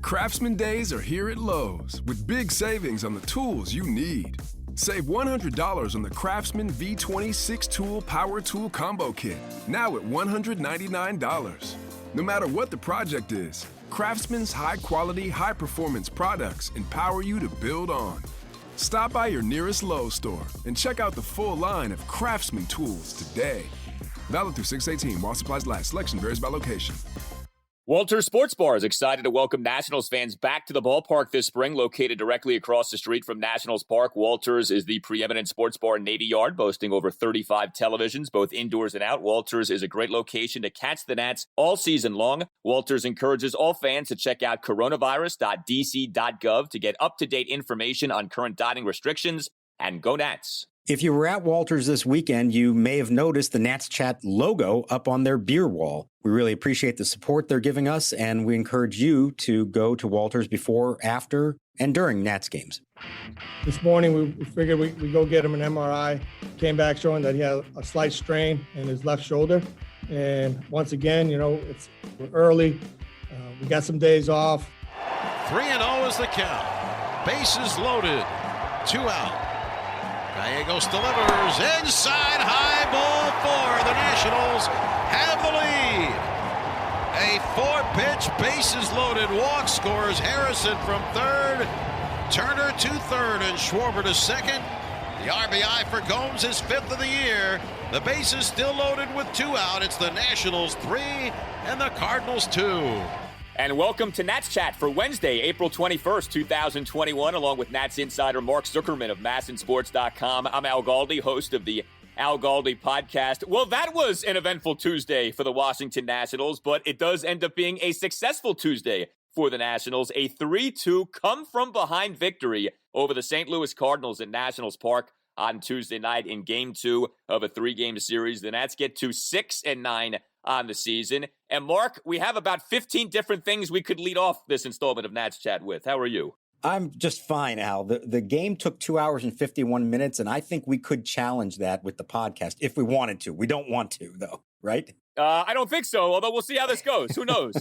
Craftsman Days are here at Lowe's with big savings on the tools you need. Save $100 on the Craftsman V20 6-tool power tool combo kit, now at $199. No matter what the project is, Craftsman's high-quality, high-performance products empower you to build on. Stop by your nearest Lowe's store and check out the full line of Craftsman tools today. Valid through 6/18 while supplies last. Selection varies by location. Walters Sports Bar is excited to welcome Nationals fans back to the ballpark this spring. Located directly across the street from Nationals Park, Walters is the preeminent sports bar in Navy Yard, boasting over 35 televisions, both indoors and out. Walters is a great location to catch the Nats all season long. Walters encourages all fans to check out coronavirus.dc.gov to get up-to-date information on current dining restrictions, and go Nats. If you were at Walters this weekend, you may have noticed the Nats Chat logo up on their beer wall. We really appreciate the support they're giving us, and we encourage you to go to Walters before, after, and during Nats games. This morning, we figured we go get him an MRI. Came back showing that he had a slight strain in his left shoulder. And once again, we're early. We got some days off. 3-0 is the count. Bases loaded. 2 out. Gallegos delivers inside, high ball 4. The Nationals have the lead. A 4-pitch, bases loaded walk scores Harrison from third, Turner to third, and Schwarber to second. The RBI for Gomes is 5th of the year. The bases still loaded with 2 out. It's the Nationals 3 and the Cardinals 2. And welcome to Nats Chat for Wednesday, April 21st, 2021, along with Nats insider Mark Zuckerman of MASNsports.com. I'm Al Galdi, host of the Al Galdi podcast. Well, that was an eventful Tuesday for the Washington Nationals, but it does end up being a successful Tuesday for the Nationals. A 3-2 come-from-behind victory over the St. Louis Cardinals at Nationals Park on Tuesday night in Game 2 of a 3-game series. The Nats get to 6-9 on the season. And Mark, we have about 15 different things we could lead off this installment of Nats Chat with. How are you? I'm just fine, Al. The game took 2 hours and 51 minutes, and I think we could challenge that with the podcast if we wanted to. We don't want to, though, right? I don't think so, although we'll see how this goes. Who knows?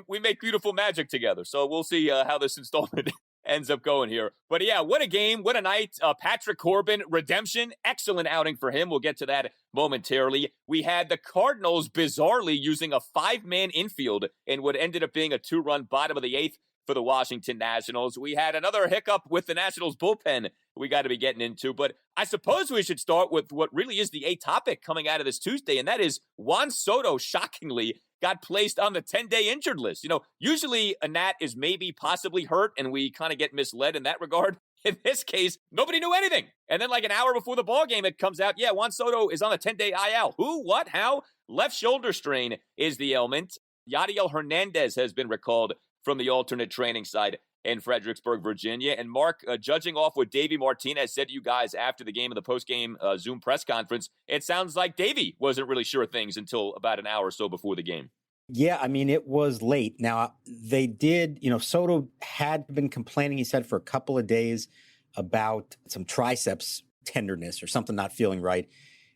We make beautiful magic together, so we'll see how this installment ends up going here. But yeah, what a game, what a night. Patrick Corbin, redemption, excellent outing for him. We'll get to that momentarily. We had the Cardinals bizarrely using a 5-man infield in what ended up being a 2-run bottom of the 8th for the Washington Nationals. We had another hiccup with the Nationals bullpen we got to be getting into, but I suppose we should start with what really is the A topic coming out of this Tuesday, and that is Juan Soto, shockingly, got placed on the 10-day injured list. Usually a Nat is maybe possibly hurt, and we kind of get misled in that regard. In this case, nobody knew anything. And then like an hour before the ball game, it comes out, yeah, Juan Soto is on a 10-day IL. Who, what, how? Left shoulder strain is the ailment. Yadiel Hernandez has been recalled from the alternate training side in Fredericksburg, Virginia. And Mark, judging off what Davey Martinez said to you guys after the game of the post-game Zoom press conference, it sounds like Davey wasn't really sure of things until about an hour or so before the game. Yeah, I mean, it was late. Now, they did, Soto had been complaining, he said, for a couple of days about some triceps tenderness or something not feeling right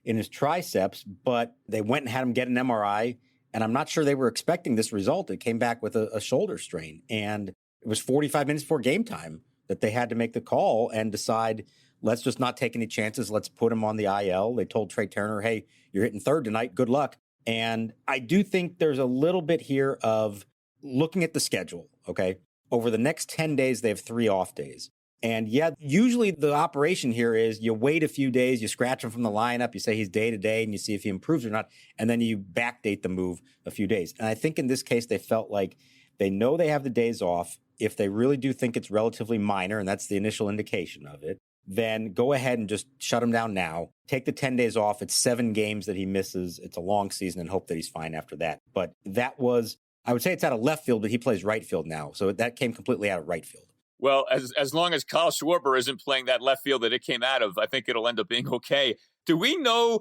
in his triceps, but they went and had him get an MRI, and I'm not sure they were expecting this result. It came back with a shoulder strain, and it was 45 minutes before game time that they had to make the call and decide, let's just not take any chances. Let's put him on the IL. They told Trey Turner, hey, you're hitting third tonight. Good luck. And I do think there's a little bit here of looking at the schedule, okay? Over the next 10 days, they have 3 off days. And yeah, usually the operation here is you wait a few days, you scratch him from the lineup, you say he's day to day, and you see if he improves or not, and then you backdate the move a few days. And I think in this case, they felt like they know they have the days off. If they really do think it's relatively minor, and that's the initial indication of it, then go ahead and just shut him down now. Take the 10 days off. It's 7 games that he misses. It's a long season, and hope that he's fine after that. But that was, I would say it's out of left field, but he plays right field now. So that came completely out of right field. Well, as long as Kyle Schwarber isn't playing that left field that it came out of, I think it'll end up being okay. Do we know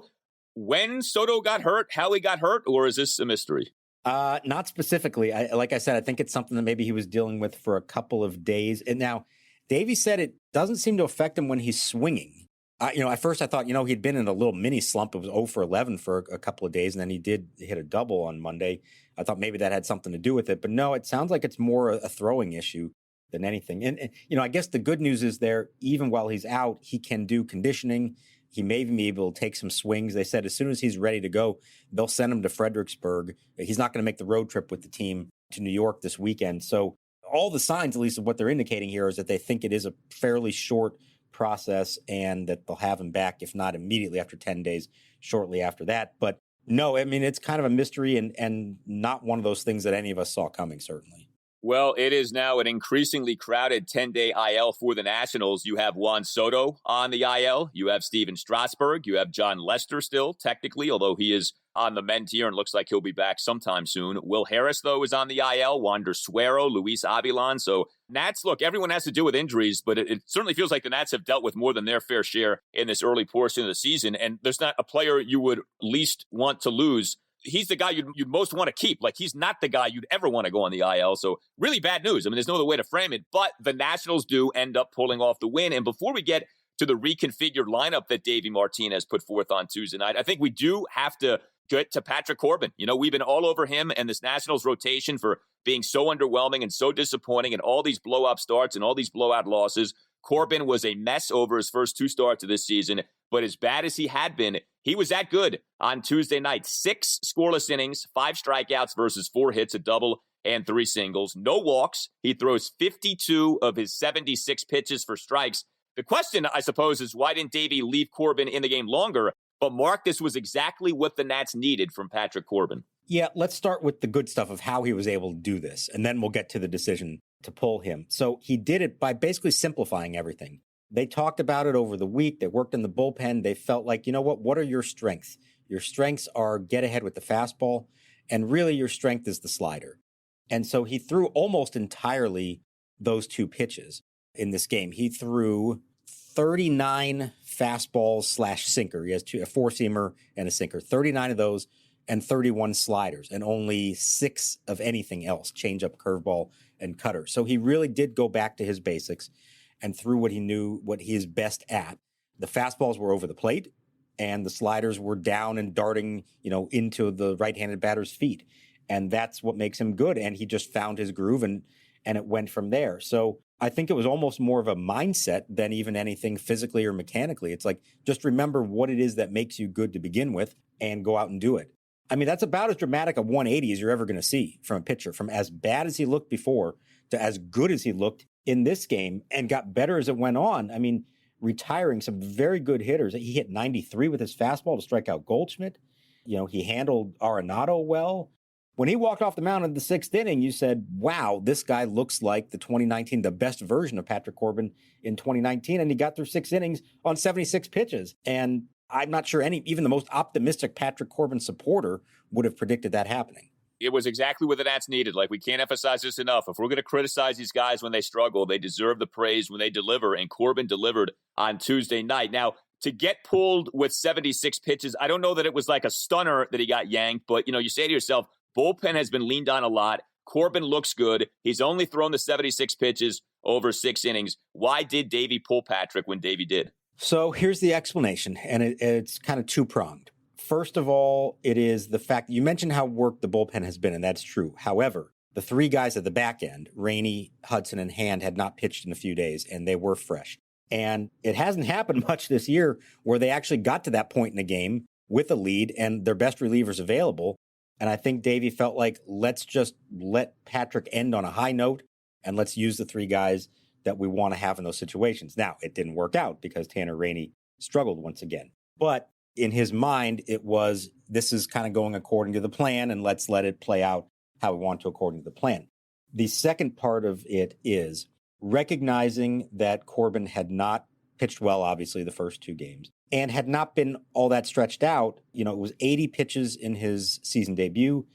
when Soto got hurt, how he got hurt, or is this a mystery? Not specifically. Like I said, I think it's something that maybe he was dealing with for a couple of days. And now, Davey said it doesn't seem to affect him when he's swinging. At first I thought, he'd been in a little mini slump. It was 0 for 11 for a couple of days, and then he did hit a double on Monday. I thought maybe that had something to do with it, but no, it sounds like it's more a throwing issue than anything. And I guess the good news is there, even while he's out, he can do conditioning. He may even be able to take some swings. They said as soon as he's ready to go, they'll send him to Fredericksburg. He's not going to make the road trip with the team to New York this weekend. So all the signs, at least of what they're indicating here, is that they think it is a fairly short process and that they'll have him back, if not immediately after 10 days, shortly after that. But no, I mean, it's kind of a mystery and not one of those things that any of us saw coming, certainly. Well, it is now an increasingly crowded 10-day IL for the Nationals. You have Juan Soto on the IL. You have Steven Strasburg. You have John Lester still, technically, although he is on the mend here and looks like he'll be back sometime soon. Will Harris, though, is on the IL. Wander Suero, Luis Avilan. So Nats, look, everyone has to deal with injuries, but it certainly feels like the Nats have dealt with more than their fair share in this early portion of the season. And there's not a player you would least want to lose. He's the guy you'd most want to keep. Like, he's not the guy you'd ever want to go on the IL. So really bad news. I mean, there's no other way to frame it, but the Nationals do end up pulling off the win. And before we get to the reconfigured lineup that Davey Martinez put forth on Tuesday night, I think we do have to get to Patrick Corbin. We've been all over him and this Nationals rotation for being so underwhelming and so disappointing and all these blowout starts and all these blowout losses. Corbin was a mess over his first two starts of this season, but as bad as he had been, he was that good on Tuesday night. 6 scoreless innings, 5 strikeouts versus 4 hits, a double and 3 singles. No walks. He throws 52 of his 76 pitches for strikes. The question, I suppose, is why didn't Davey leave Corbin in the game longer? But Mark, this was exactly what the Nats needed from Patrick Corbin. Yeah, let's start with the good stuff of how he was able to do this, and then we'll get to the decision to pull him. So he did it by basically simplifying everything. They talked about it over the week. They worked in the bullpen. They felt like, what are your strengths? Your strengths are get ahead with the fastball, and really your strength is the slider. And so he threw almost entirely those 2 pitches in this game. He threw 39 fastballs / sinker. He has a 4-seamer and a sinker, 39 of those, and 31 sliders, and only 6 of anything else, changeup, curveball, and cutter. So he really did go back to his basics and threw what he knew, what he is best at. The fastballs were over the plate, and the sliders were down and darting, into the right-handed batter's feet. And that's what makes him good. And he just found his groove, and it went from there. So I think it was almost more of a mindset than even anything physically or mechanically. It's like, just remember what it is that makes you good to begin with and go out and do it. I mean, that's about as dramatic a 180 as you're ever going to see from a pitcher, from as bad as he looked before to as good as he looked in this game, and got better as it went on. I mean, retiring some very good hitters. He hit 93 with his fastball to strike out Goldschmidt. He handled Arenado well. When he walked off the mound in the 6th inning, you said, wow, this guy looks like the best version of Patrick Corbin in 2019. And he got through 6 innings on 76 pitches. And I'm not sure even the most optimistic Patrick Corbin supporter would have predicted that happening. It was exactly what the Nats needed. Like, we can't emphasize this enough. If we're going to criticize these guys when they struggle, they deserve the praise when they deliver. And Corbin delivered on Tuesday night. Now, to get pulled with 76 pitches, I don't know that it was like a stunner that he got yanked, but, you say to yourself, bullpen has been leaned on a lot. Corbin looks good. He's only thrown the 76 pitches over 6 innings. Why did Davey pull Patrick when Davey did? So here's the explanation, and it's kind of 2-pronged. First of all, it is the fact that you mentioned how worked the bullpen has been, and that's true. However, the 3 guys at the back end, Rainey, Hudson, and Hand, had not pitched in a few days, and they were fresh. And it hasn't happened much this year where they actually got to that point in the game with a lead and their best relievers available. And I think Davey felt like, let's just let Patrick end on a high note, and let's use the 3 guys that we want to have in those situations. Now, it didn't work out because Tanner Rainey struggled once again. But in his mind, it was, this is kind of going according to the plan, and let's let it play out how we want to according to the plan. The second part of it is recognizing that Corbin had not pitched well, obviously, the first 2 games, and had not been all that stretched out. It was 80 pitches in his season debut,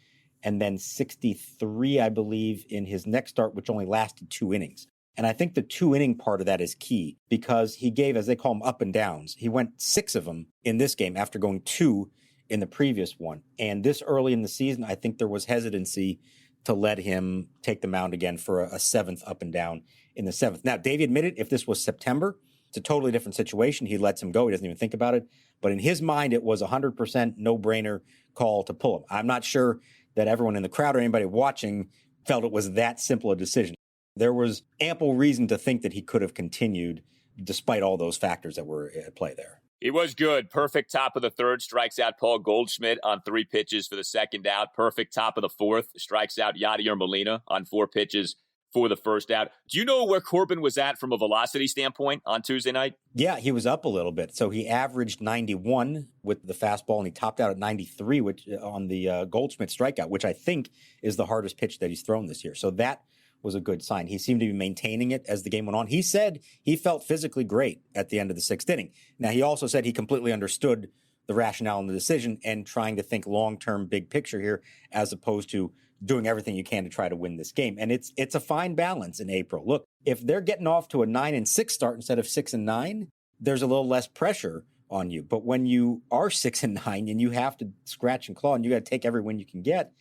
and then 63, I believe, in his next start, which only lasted 2 innings. And I think the 2-inning part of that is key, because he gave, as they call them, up and downs. He went 6 of them in this game after going 2 in the previous one. And this early in the season, I think there was hesitancy to let him take the mound again for a 7th up and down in the 7th. Now, Davey admitted if this was September, It's a totally different situation. He lets him go. He doesn't even think about it. But in his mind, it was 100% no-brainer call to pull him. I'm not sure that everyone in the crowd or anybody watching felt it was that simple a decision. There was ample reason to think that he could have continued despite all those factors that were at play there. He was good. Perfect top of the third. Strikes out Paul Goldschmidt on 3 pitches for the second out. Perfect top of the fourth. Strikes out Yadier Molina on 4 pitches for the first out. Do you know where Corbin was at from a velocity standpoint on Tuesday night? Yeah, he was up a little bit. So he averaged 91 with the fastball, and he topped out at 93 which on the Goldschmidt strikeout, which I think is the hardest pitch that he's thrown this year. So that was a good sign. He seemed to be maintaining it as the game went on. He said he felt physically great at the end of the 6th inning. Now, he also said he completely understood the rationale in the decision and trying to think long-term big picture here as opposed to doing everything you can to try to win this game. And it's a fine balance in April. Look, if they're getting off to a 9-6 start instead of 6-9, there's a little less pressure on you. But when you are 6-9 and you have to scratch and claw and you got to take every win you can get,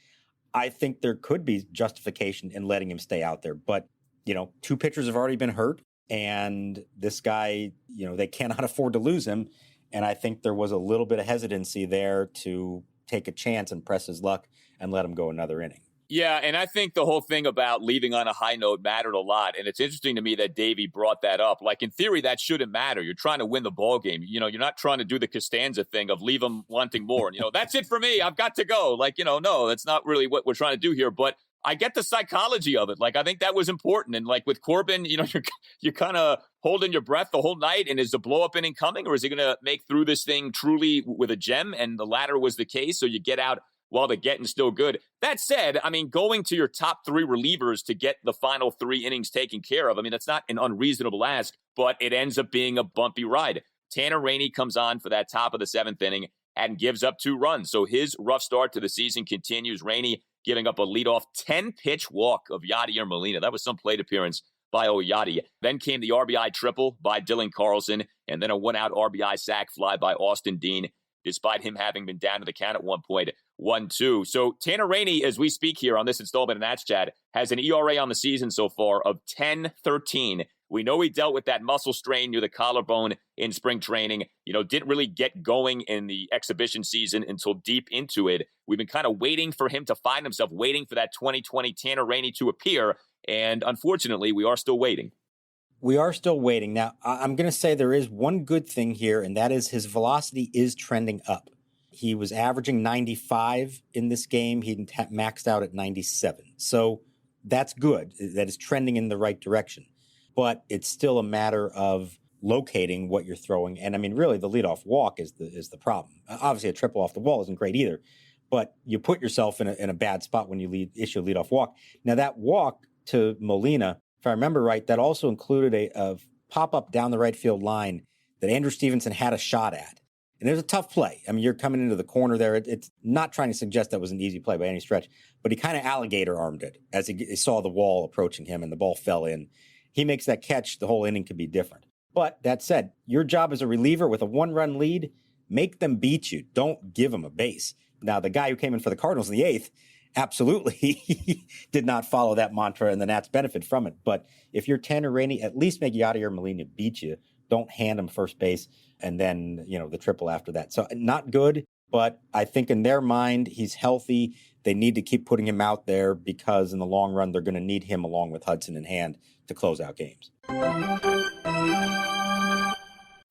I think there could be justification in letting him stay out there. But, 2 pitchers have already been hurt, and this guy, they cannot afford to lose him. And I think there was a little bit of hesitancy there to take a chance and press his luck and let him go another inning. Yeah, and I think the whole thing about leaving on a high note mattered a lot. And it's interesting to me that Davey brought that up. Like, in theory, that shouldn't matter. You're trying to win the ball game. You're not trying to do the Costanza thing of leave them wanting more. And, that's it for me. I've got to go. Like, no, that's not really what we're trying to do here. But I get the psychology of it. Like, I think that was important. And like with Corbin, you're kind of holding your breath the whole night. And is the blow-up inning coming, or is he going to make through this thing truly with a gem? And the latter was the case. So you get out while the getting's still good. That said, going to your top 3 relievers to get the final 3 innings taken care of, that's not an unreasonable ask, but it ends up being a bumpy ride. Tanner Rainey comes on for that top of the 7th inning and gives up 2 runs. So his rough start to the season continues. Rainey giving up a leadoff 10-pitch walk of Yadier Molina. That was some plate appearance by Yadi. Then came the RBI triple by Dylan Carlson, and then a 1-out RBI sac fly by Austin Dean, despite him having been down to the count at one point, 1-2. So Tanner Rainey, as we speak here on this installment of Nats Chat, has an ERA on the season so far of 10.13. We know he dealt with that muscle strain near the collarbone in spring training. Didn't really get going in the exhibition season until deep into it. We've been kind of waiting for him to find himself, waiting for that 2020 Tanner Rainey to appear. And unfortunately, we are still waiting. We are still waiting. Now, I'm going to say there is one good thing here, and that is his velocity is trending up. He was averaging 95 in this game. He maxed out at 97. So that's good. That is trending in the right direction. But it's still a matter of locating what you're throwing. And really, the leadoff walk is the problem. Obviously, a triple off the wall isn't great either. But you put yourself in a bad spot when you issue a leadoff walk. Now, that walk to Molina, if I remember right, that also included a pop-up down the right field line that Andrew Stevenson had a shot at. And it was a tough play. You're coming into the corner there. It's not trying to suggest that was an easy play by any stretch, but he kind of alligator-armed it as he saw the wall approaching him and the ball fell in. He makes that catch, the whole inning could be different. But that said, your job as a reliever with a 1-run lead, make them beat you. Don't give them a base. Now, the guy who came in for the Cardinals in the 8th, absolutely did not follow that mantra, and the Nats benefit from it. But if you're Tanner Rainey, at least make Yadier Molina beat you. Don't hand him first base and then, the triple after that. So not good, but I think in their mind, he's healthy. They need to keep putting him out there because in the long run, they're going to need him along with Hudson in hand to close out games.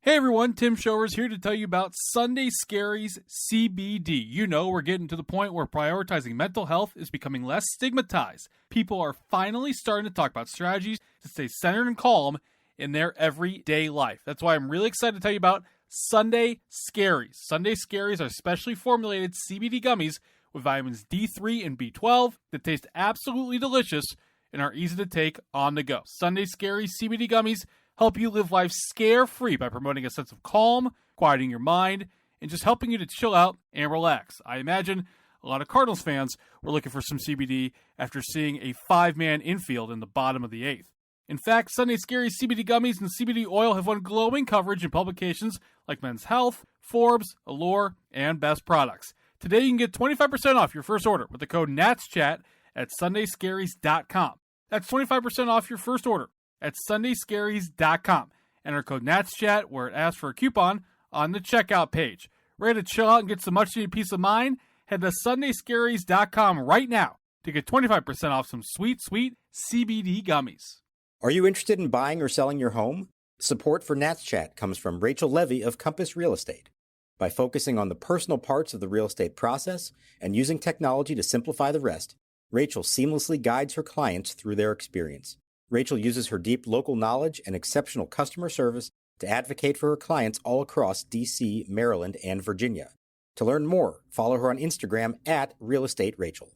Hey everyone, Tim Showers here to tell you about Sunday Scaries CBD. We're getting to the point where prioritizing mental health is becoming less stigmatized. People are finally starting to talk about strategies to stay centered and calm in their everyday life. That's why I'm really excited to tell you about Sunday Scaries. Sunday Scaries are specially formulated CBD gummies with vitamins D3 and B12 that taste absolutely delicious and are easy to take on the go. Sunday Scaries CBD gummies help you live life scare-free by promoting a sense of calm, quieting your mind, and just helping you to chill out and relax. I imagine a lot of Cardinals fans were looking for some CBD after seeing a 5-man infield in the bottom of the 8th. In fact, Sunday Scaries CBD gummies and CBD oil have won glowing coverage in publications like Men's Health, Forbes, Allure, and Best Products. Today you can get 25% off your first order with the code NATSCHAT at sundayscaries.com. That's 25% off your first order at sundayscaries.com. Enter code NATSCHAT where it asks for a coupon on the checkout page. Ready to chill out and get some much-needed peace of mind? Head to SundayScaries.com right now to get 25% off some sweet, sweet CBD gummies. Are you interested in buying or selling your home? Support for Nats Chat comes from Rachel Levy of Compass Real Estate. By focusing on the personal parts of the real estate process and using technology to simplify the rest, Rachel seamlessly guides her clients through their experience. Rachel uses her deep local knowledge and exceptional customer service to advocate for her clients all across D.C., Maryland, and Virginia. To learn more, follow her on Instagram at RealEstateRachel.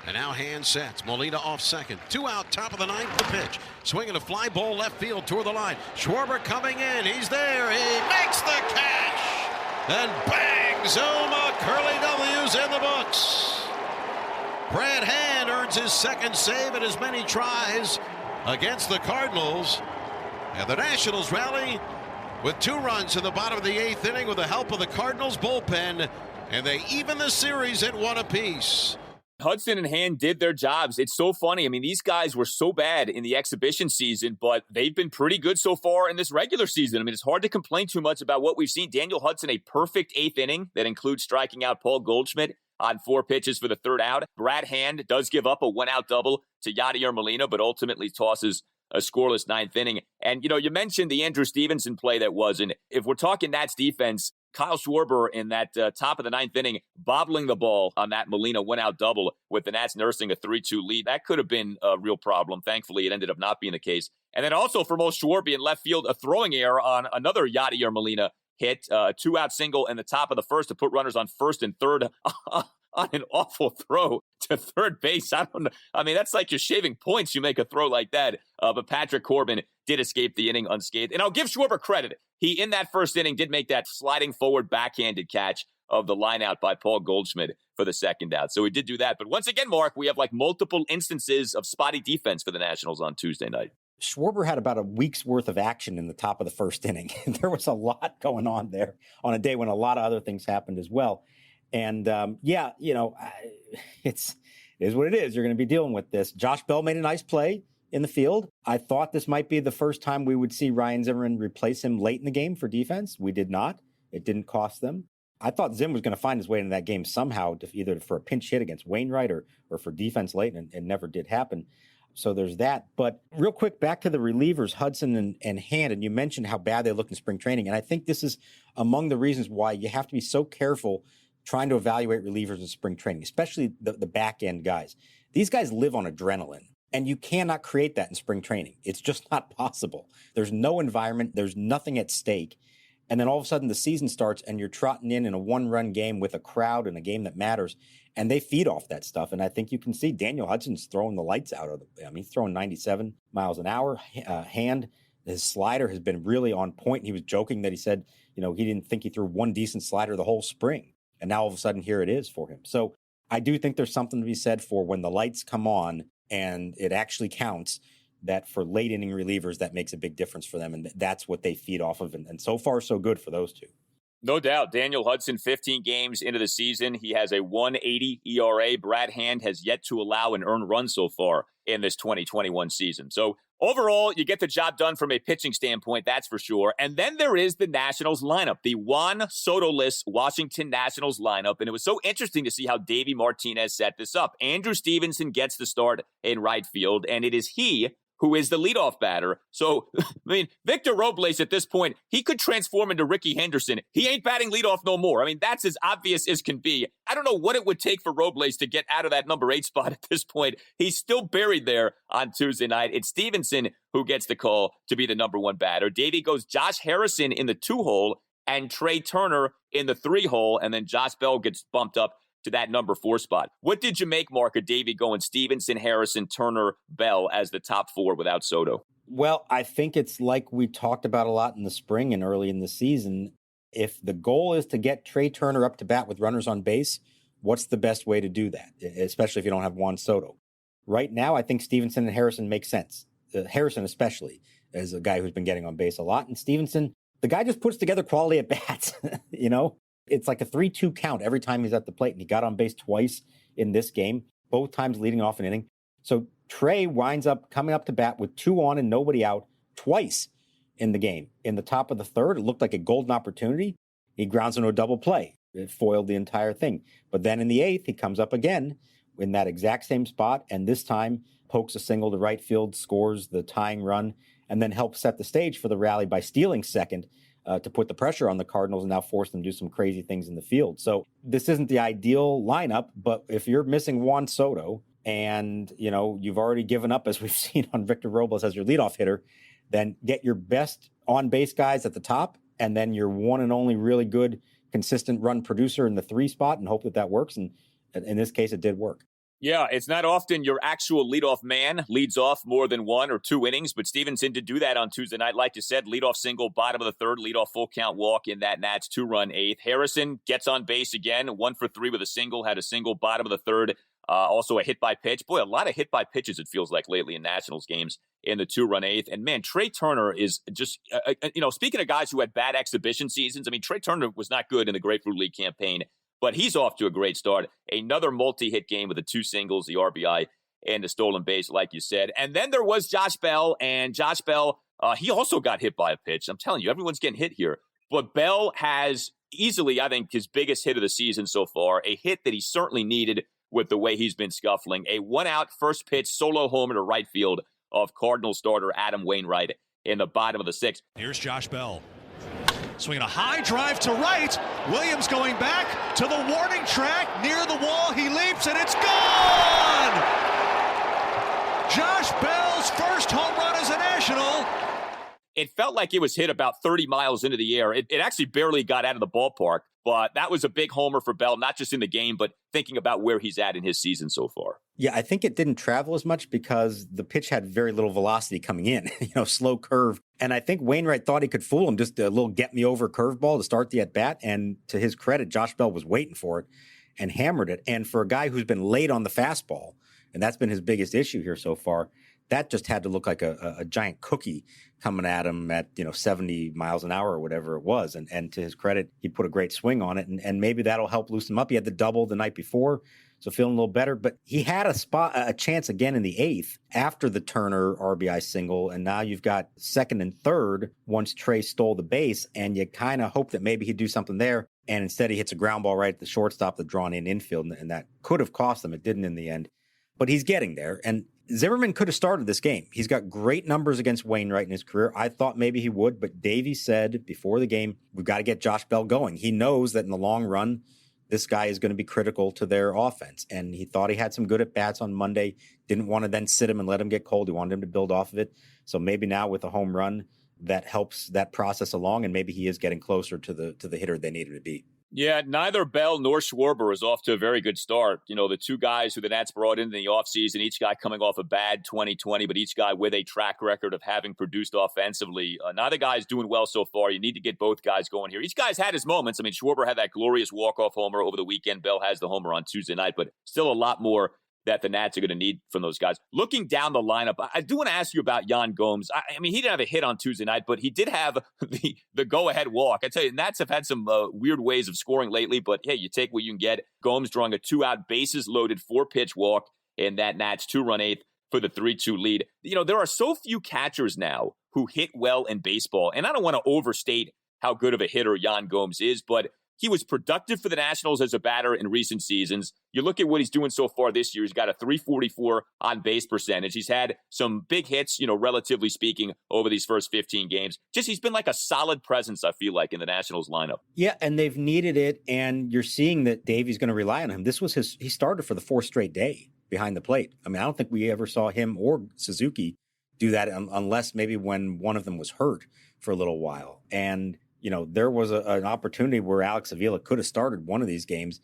And now hand sets. Molina off second. 2 out, top of the ninth, the pitch. Swinging a fly ball left field toward the line. Schwarber coming in. He's there. He makes the catch. And bang! Zoma Curly W's in the books. Brad Hand earns his second save in as many tries against the Cardinals. And the Nationals rally with 2 runs in the bottom of the 8th inning with the help of the Cardinals bullpen. And they even the series at 1 apiece. Hudson and Hand did their jobs. It's so funny. I mean, these guys were so bad in the exhibition season, but they've been pretty good so far in this regular season. I mean, it's hard to complain too much about what we've seen. Daniel Hudson, a perfect 8th inning that includes striking out Paul Goldschmidt on 4 pitches for the 3rd out. Brad Hand does give up a 1-out double to Yadier Molina, but ultimately tosses a scoreless 9th inning. And, you mentioned the Andrew Stevenson play that wasn't. If we're talking Nats defense, Kyle Schwarber in that top of the 9th inning, bobbling the ball on that Molina 1-out double with the Nats nursing a 3-2 lead. That could have been a real problem. Thankfully, it ended up not being the case. And then also for Mo Schwarber in left field, a throwing error on another Yadier Molina hit, a 2-out single in the top of the 1st to put runners on 1st and 3rd on an awful throw to 3rd base. I don't know. I mean, that's like you're shaving points. You make a throw like that. But Patrick Corbin did escape the inning unscathed. And I'll give Schwarber credit. He, in that 1st inning, did make that sliding forward backhanded catch of the line out by Paul Goldschmidt for the 2nd out. So he did do that. But once again, Mark, we have like multiple instances of spotty defense for the Nationals on Tuesday night. Schwarber had about a week's worth of action in the top of the 1st inning. There was a lot going on there on a day when a lot of other things happened as well. And it is what it is. You're going to be dealing with this. Josh Bell made a nice play in the field. I thought this might be the first time we would see Ryan Zimmerman replace him late in the game for defense. We did not. It didn't cost them. I thought Zim was going to find his way into that game somehow, either for a pinch hit against Wainwright or for defense late, and it never did happen. So there's that. But real quick, back to the relievers, Hudson and Hand, and you mentioned how bad they looked in spring training. And I think this is among the reasons why you have to be so careful trying to evaluate relievers in spring training, especially the back-end guys. These guys live on adrenaline, and you cannot create that in spring training. It's just not possible. There's no environment. There's nothing at stake. And then all of a sudden the season starts, and you're trotting in a 1-run game with a crowd in a game that matters, and they feed off that stuff. And I think you can see Daniel Hudson's throwing the lights out of it. I mean, he's throwing 97 miles an hour. Hand, his slider has been really on point. He was joking that he said, he didn't think he threw one decent slider the whole spring. And now all of a sudden, here it is for him. So I do think there's something to be said for when the lights come on and it actually counts, that for late inning relievers, that makes a big difference for them. And that's what they feed off of. And so far, so good for those two. No doubt. Daniel Hudson, 15 games into the season. He has a 1.80 ERA. Brad Hand has yet to allow an earned run so far in this 2021 season. So overall, you get the job done from a pitching standpoint, that's for sure. And then there is the Nationals lineup, the Juan Soto-less Washington Nationals lineup. And it was so interesting to see how Davey Martinez set this up. Andrew Stevenson gets the start in right field, and it is he who is the leadoff batter. So, I mean, Victor Robles at this point, he could transform into Ricky Henderson. He ain't batting leadoff no more. I mean, that's as obvious as can be. I don't know what it would take for Robles to get out of that number 8 spot at this point. He's still buried there on Tuesday night. It's Stevenson who gets the call to be the number 1 batter. Davey goes Josh Harrison in the 2-hole and Trey Turner in the 3-hole, and then Josh Bell gets bumped up to that number 4 spot. What did you make, Mark, of Davey going Stevenson, Harrison, Turner, Bell as the top 4 without Soto? Well, I think it's like we talked about a lot in the spring and early in the season. If the goal is to get Trey Turner up to bat with runners on base, what's the best way to do that, especially if you don't have Juan Soto? Right now, I think Stevenson and Harrison make sense. Harrison especially is a guy who's been getting on base a lot. And Stevenson, the guy just puts together quality at bats, It's like a 3-2 count every time he's at the plate, and he got on base twice in this game, both times leading off an inning. So Trey winds up coming up to bat with 2 on and nobody out twice in the game. In the top of the third, it looked like a golden opportunity. He grounds into a double play. It foiled the entire thing. But then in the 8th, he comes up again in that exact same spot, and this time pokes a single to right field, scores the tying run, and then helps set the stage for the rally by stealing second to put the pressure on the Cardinals and now force them to do some crazy things in the field. So this isn't the ideal lineup, but if you're missing Juan Soto and, you've already given up, as we've seen on Victor Robles as your leadoff hitter, then get your best on-base guys at the top, and then your one and only really good, consistent run producer in the 3 spot and hope that works. And in this case, it did work. Yeah, it's not often your actual leadoff man leads off more than 1 or 2 innings, but Stevenson did do that on Tuesday night. Like you said, leadoff single, bottom of the third, leadoff full count walk in that Nats 2-run 8th. Harrison gets on base again, 1 for 3 with a single, had a single, bottom of the third. Also a hit by pitch. Boy, a lot of hit by pitches, it feels like lately in Nationals games in the 2-run 8th. And man, Trey Turner is just, speaking of guys who had bad exhibition seasons, I mean, Trey Turner was not good in the Grapefruit League campaign, but he's off to a great start. Another multi-hit game with the 2 singles, the RBI, and the stolen base, like you said. And then there was Josh Bell, and Josh Bell, he also got hit by a pitch. I'm telling you, everyone's getting hit here. But Bell has easily, I think, his biggest hit of the season so far, a hit that he certainly needed with the way he's been scuffling. A 1-out first pitch solo homer to right field of Cardinal starter Adam Wainwright in the bottom of the 6th. Here's Josh Bell. Swinging a high drive to right. Williams going back to the warning track. Near the wall, he leaps, and it's gone! Josh Bell's first home run as a National. It felt like it was hit about 30 miles into the air. It actually barely got out of the ballpark, but that was a big homer for Bell, not just in the game, but thinking about where he's at in his season so far. Yeah, I think it didn't travel as much because the pitch had very little velocity coming in, slow curve. And I think Wainwright thought he could fool him, just a little get-me-over curveball to start the at-bat. And to his credit, Josh Bell was waiting for it and hammered it. And for a guy who's been late on the fastball, and that's been his biggest issue here so far, that just had to look like a giant cookie coming at him at 70 miles an hour or whatever it was. And to his credit, he put a great swing on it, and maybe that'll help loosen him up. He had the double the night before, so feeling a little better. But he had a chance again in the 8th after the Turner RBI single, and now you've got second and third once Trey stole the base, and you kind of hope that maybe he'd do something there. And instead, he hits a ground ball right at the shortstop, the drawn-in infield, and that could have cost him. It didn't in the end. But he's getting there, and Zimmerman could have started this game. He's got great numbers against Wainwright in his career. I thought maybe he would, but Davey said before the game, we've got to get Josh Bell going. He knows that in the long run, this guy is going to be critical to their offense. And he thought he had some good at-bats on Monday, didn't want to then sit him and let him get cold. He wanted him to build off of it. So maybe now with a home run, that helps that process along, and maybe he is getting closer to the hitter they need him to be. Yeah, neither Bell nor Schwarber is off to a very good start. The 2 guys who the Nats brought in the offseason, each guy coming off a bad 2020, but each guy with a track record of having produced offensively. Neither guy's doing well so far. You need to get both guys going here. Each guy's had his moments. I mean, Schwarber had that glorious walk-off homer over the weekend. Bell has the homer on Tuesday night, but still a lot more that the Nats are going to need from those guys. Looking down the lineup, I do want to ask you about Yan Gomes. I mean, he didn't have a hit on Tuesday night, but he did have the go-ahead walk. I tell you, Nats have had some weird ways of scoring lately, but hey, you take what you can get. Gomes drawing a 2-out bases-loaded 4-pitch walk in that Nats 2-run 8th for the 3-2 lead. There are so few catchers now who hit well in baseball, and I don't want to overstate how good of a hitter Yan Gomes is, but he was productive for the Nationals as a batter in recent seasons. You look at what he's doing so far this year. He's got a .344 on-base percentage. He's had some big hits, relatively speaking, over these first 15 games. He's been like a solid presence, I feel like, in the Nationals lineup. Yeah, and they've needed it, and you're seeing that Davey's going to rely on him. This was he started for the 4th straight day behind the plate. I mean, I don't think we ever saw him or Suzuki do that unless maybe when one of them was hurt for a little while. And there was an opportunity where Alex Avila could have started one of these games.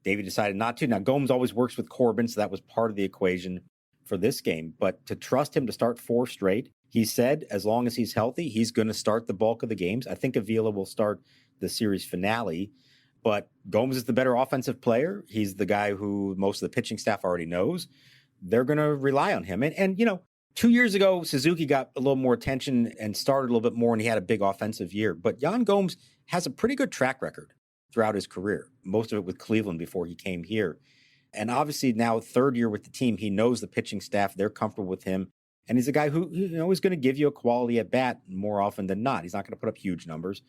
Davey decided not to. Now, Gomes always works with Corbin, so that was part of the equation for this game. But to trust him to start 4 straight, he said as long as he's healthy, he's going to start the bulk of the games. I think Avila will start the series finale. But Gomes is the better offensive player. He's the guy who most of the pitching staff already knows. They're going to rely on him. And 2 years ago, Suzuki got a little more attention and started a little bit more, and he had a big offensive year. But Yan Gomes has a pretty good track record throughout his career, most of it with Cleveland before he came here. And obviously now third year with the team, he knows the pitching staff. They're comfortable with him. And he's a guy who is going to give you a quality at bat more often than not. He's not going to put up huge numbers,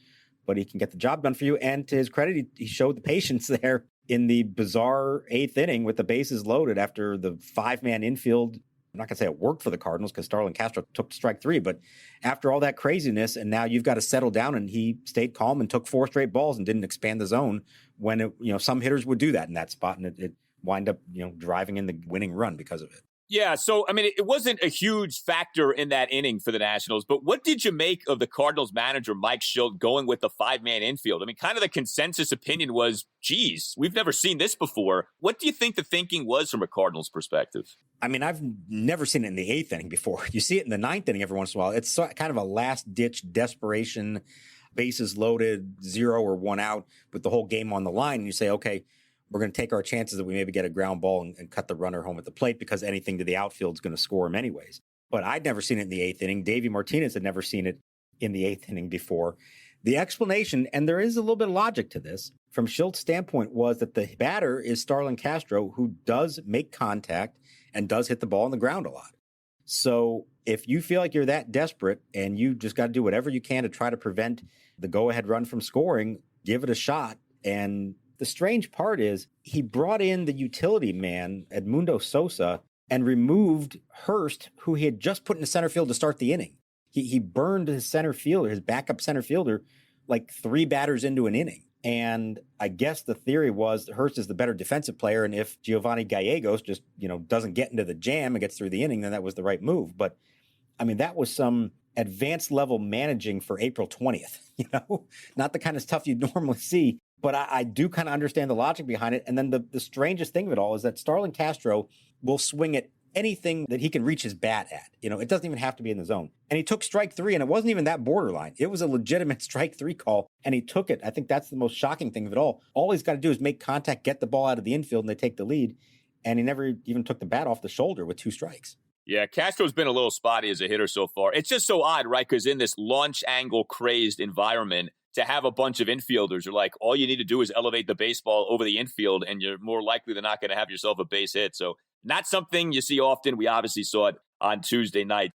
but he can get the job done for you. And to his credit, he showed the patience there in the bizarre 8th inning with the bases loaded after the 5-man infield. I'm not going to say it worked for the Cardinals because Starlin Castro took strike 3, but after all that craziness, and now you've got to settle down, and he stayed calm and took 4 straight balls and didn't expand the zone when some hitters would do that in that spot, and it wind up driving in the winning run because of it. Yeah, so, I mean, it wasn't a huge factor in that inning for the Nationals, but what did you make of the Cardinals manager, Mike Shildt, going with the 5-man infield? I mean, kind of the consensus opinion was, geez, we've never seen this before. What do you think the thinking was from a Cardinals perspective? I mean, I've never seen it in the 8th inning before. You see it in the 9th inning every once in a while. It's kind of a last-ditch desperation, bases loaded, 0 or 1 out with the whole game on the line, and you say, okay, we're going to take our chances that we maybe get a ground ball and cut the runner home at the plate because anything to the outfield is going to score him anyways. But I'd never seen it in the 8th inning. Davey Martinez had never seen it in the 8th inning before. The explanation, and there is a little bit of logic to this, from Shilt's standpoint, was that the batter is Starlin Castro, who does make contact and does hit the ball on the ground a lot. So if you feel like you're that desperate and you just got to do whatever you can to try to prevent the go-ahead run from scoring, give it a shot. And the strange part is he brought in the utility man, Edmundo Sosa, and removed Hurst, who he had just put in the center field to start the inning. He burned his center fielder, his backup center fielder, like 3 batters into an inning. And I guess the theory was Hurst is the better defensive player, and if Giovanni Gallegos just, doesn't get into the jam and gets through the inning, then that was the right move. But, I mean, that was some advanced level managing for April 20th, Not the kind of stuff you'd normally see. But I do kind of understand the logic behind it. And then the strangest thing of it all is that Starlin Castro will swing at anything that he can reach his bat at. It doesn't even have to be in the zone. And he took strike 3, and it wasn't even that borderline. It was a legitimate strike 3 call, and he took it. I think that's the most shocking thing of it all. All he's got to do is make contact, get the ball out of the infield, and they take the lead. And he never even took the bat off the shoulder with 2 strikes. Yeah, Castro's been a little spotty as a hitter so far. It's just so odd, right? Because in this launch angle crazed environment, to have a bunch of infielders, you're like, all you need to do is elevate the baseball over the infield, and you're more likely than not going to have yourself a base hit. So not something you see often. We obviously saw it on Tuesday night.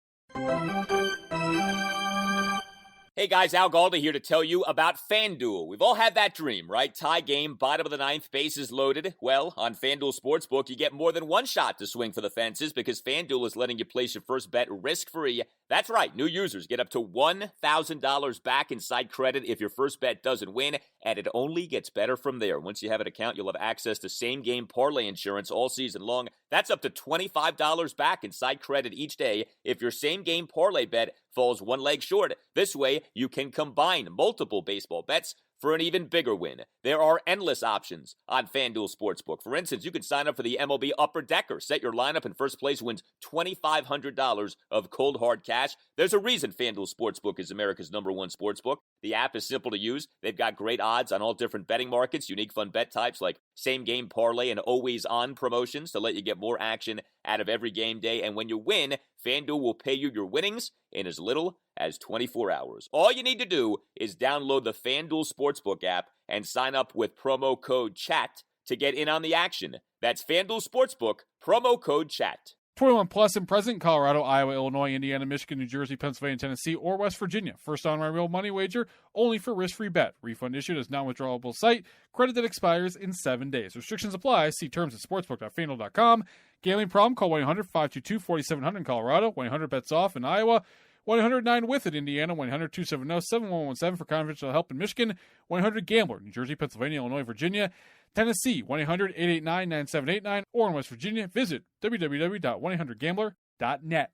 Hey guys, Al Galdi here to tell you about FanDuel. We've all had that dream, right? Tie game, bottom of the 9th, bases loaded. Well, on FanDuel Sportsbook, you get more than one shot to swing for the fences because FanDuel is letting you place your first bet risk-free. That's right, new users get up to $1,000 back in side credit if your first bet doesn't win, and it only gets better from there. Once you have an account, you'll have access to same-game parlay insurance all season long. That's up to $25 back in side credit each day if your same-game parlay bet falls one leg short. This way, you can combine multiple baseball bets for an even bigger win. There are endless options on FanDuel Sportsbook. For instance, you can sign up for the MLB Upper Decker. Set your lineup, and first place wins $2,500 of cold hard cash. There's a reason FanDuel Sportsbook is America's #1 sportsbook. The app is simple to use. They've got great odds on all different betting markets, unique fun bet types like same-game parlay and always-on promotions to let you get more action out of every game day. And when you win, FanDuel will pay you your winnings in as little as 24 hours. All you need to do is download the FanDuel Sportsbook app and sign up with promo code CHAT to get in on the action. That's FanDuel Sportsbook, promo code CHAT. 21 plus and present in Colorado, Iowa, Illinois, Indiana, Michigan, New Jersey, Pennsylvania, Tennessee, or West Virginia. First on real money wager, only for risk-free bet. Refund issued as non-withdrawable site. Credit that expires in 7 days. Restrictions apply. See terms at sportsbook.fanduel.com. Gambling problem? Call 1-800-522-4700 in Colorado. 1-800-BETS-OFF in Iowa. 1-800-9-WITH in Indiana. 1-800-270-7117 for confidential help in Michigan. 1-800-GAMBLER, New Jersey, Pennsylvania, Illinois, Virginia, Tennessee. 1-800-889-9789. Or in West Virginia, visit www.1800gambler.net.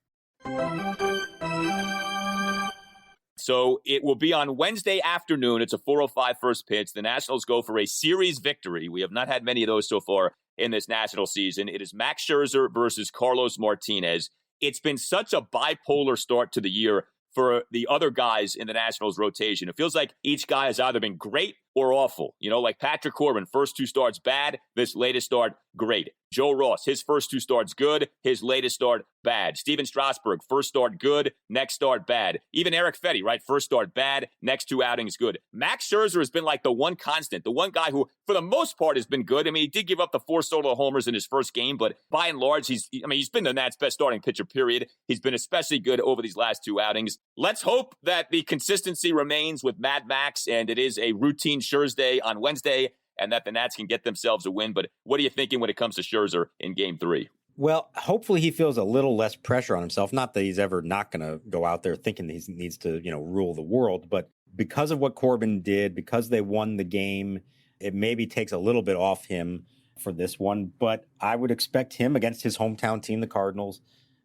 So it will be on Wednesday afternoon. It's a 4:05 first pitch. The Nationals go for a series victory. We have not had many of those so far in this national season. It is Max Scherzer versus Carlos Martinez. It's been such a bipolar start to the year for the other guys in the Nationals rotation. It feels like each guy has either been great or awful. You know, like Patrick Corbin, first 2 starts bad, this latest start great. Joe Ross, his first 2 starts good, his latest start bad. Steven Strasburg, first start good, next start bad. Even Eric Fetty, right? First start bad, next 2 outings good. Max Scherzer has been like the one constant, the one guy who, for the most part, has been good. I mean, he did give up the 4 solo homers in his first game, but by and large, he's been the Nats' best starting pitcher, period. He's been especially good over these last 2 outings. Let's hope that the consistency remains with Mad Max, and it is a routine Scherzer on Wednesday, and that the Nats can get themselves a win. But what are you thinking when it comes to Scherzer in Game 3? Well, hopefully he feels a little less pressure on himself. Not that he's ever not going to go out there thinking he needs to, rule the world. But because of what Corbin did, because they won the game, it maybe takes a little bit off him for this one. But I would expect him against his hometown team, the Cardinals,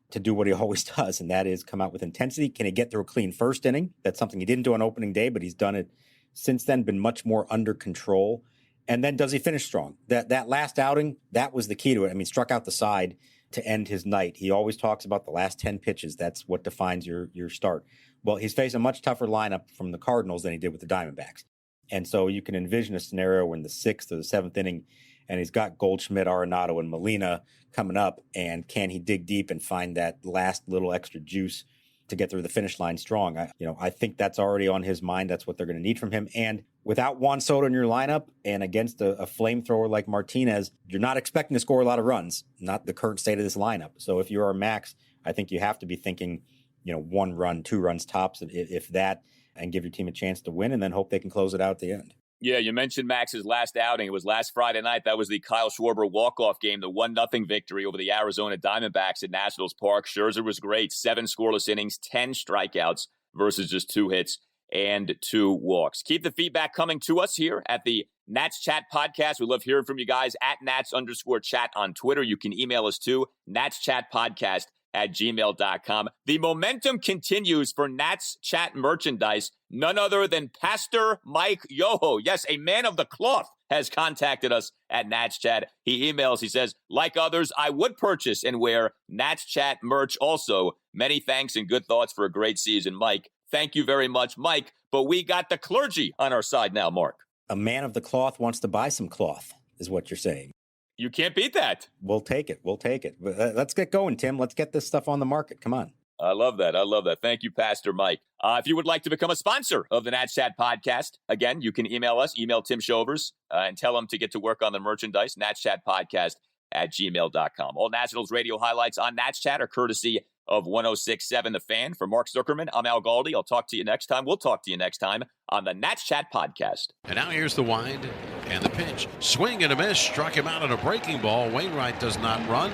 to do what he always does, and that is come out with intensity. Can he get through a clean first inning? That's something he didn't do on opening day, but he's done it since then, been much more under control. And then does he finish strong? That last outing, that was the key to it. I mean, struck out the side to end his night. He always talks about the last 10 pitches. That's what defines your start. Well, he's faced a much tougher lineup from the Cardinals than he did with the Diamondbacks. And so you can envision a scenario in the 6th or the 7th inning, and he's got Goldschmidt, Arenado, and Molina coming up. And can he dig deep and find that last little extra juice to get through the finish line strong? I think that's already on his mind. That's what they're going to need from him. And without Juan Soto in your lineup and against a flamethrower like Martinez, you're not expecting to score a lot of runs, not the current state of this lineup. So if you're a Max, I think you have to be thinking, 1 run, 2 runs tops, if that, and give your team a chance to win and then hope they can close it out at the end. Yeah, you mentioned Max's last outing. It was last Friday night. That was the Kyle Schwarber walk-off game, the 1-0 victory over the Arizona Diamondbacks at Nationals Park. Scherzer was great. 7 scoreless innings, 10 strikeouts versus just 2 hits and 2 walks. Keep the feedback coming to us here at the Nats Chat Podcast. We love hearing from you guys at Nats_chat on Twitter. You can email us too, natschatpodcast@gmail.com. The momentum continues for Nats Chat merchandise. None other than Pastor Mike Yoho. Yes, a man of the cloth has contacted us at Nats Chat. He emails, he says, like others, I would purchase and wear Nats Chat merch also. Many thanks and good thoughts for a great season, Mike. Thank you very much, Mike. But we got the clergy on our side now, Mark. A man of the cloth wants to buy some cloth, is what you're saying. You can't beat that. We'll take it. But let's get going, Tim. Let's get this stuff on the market. Come on. I love that. Thank you, Pastor Mike. If you would like to become a sponsor of the Nats Chat Podcast, again, you can email us, email Tim Shovers, and tell him to get to work on the merchandise, natschatpodcast@gmail.com. All Nationals radio highlights on Nats Chat are courtesy of 106.7 The Fan. For Mark Zuckerman, I'm Al Galdi. I'll talk to you next time. We'll talk to you next time on the Nats Chat Podcast. And now here's the wind and the pitch. Swing and a miss. Struck him out on a breaking ball. Wainwright does not run.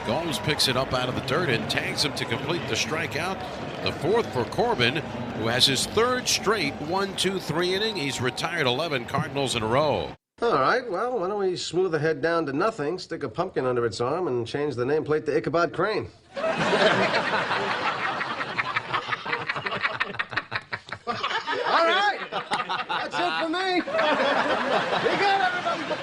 Gomes picks it up out of the dirt and tags him to complete the strikeout. The 4th for Corbin, who has his 3rd straight 1-2-3 inning. He's retired 11 Cardinals in a row. All right, well, why don't we smooth the head down to nothing, stick a pumpkin under its arm, and change the nameplate to Ichabod Crane. All right, that's it for me. You got it, everybody.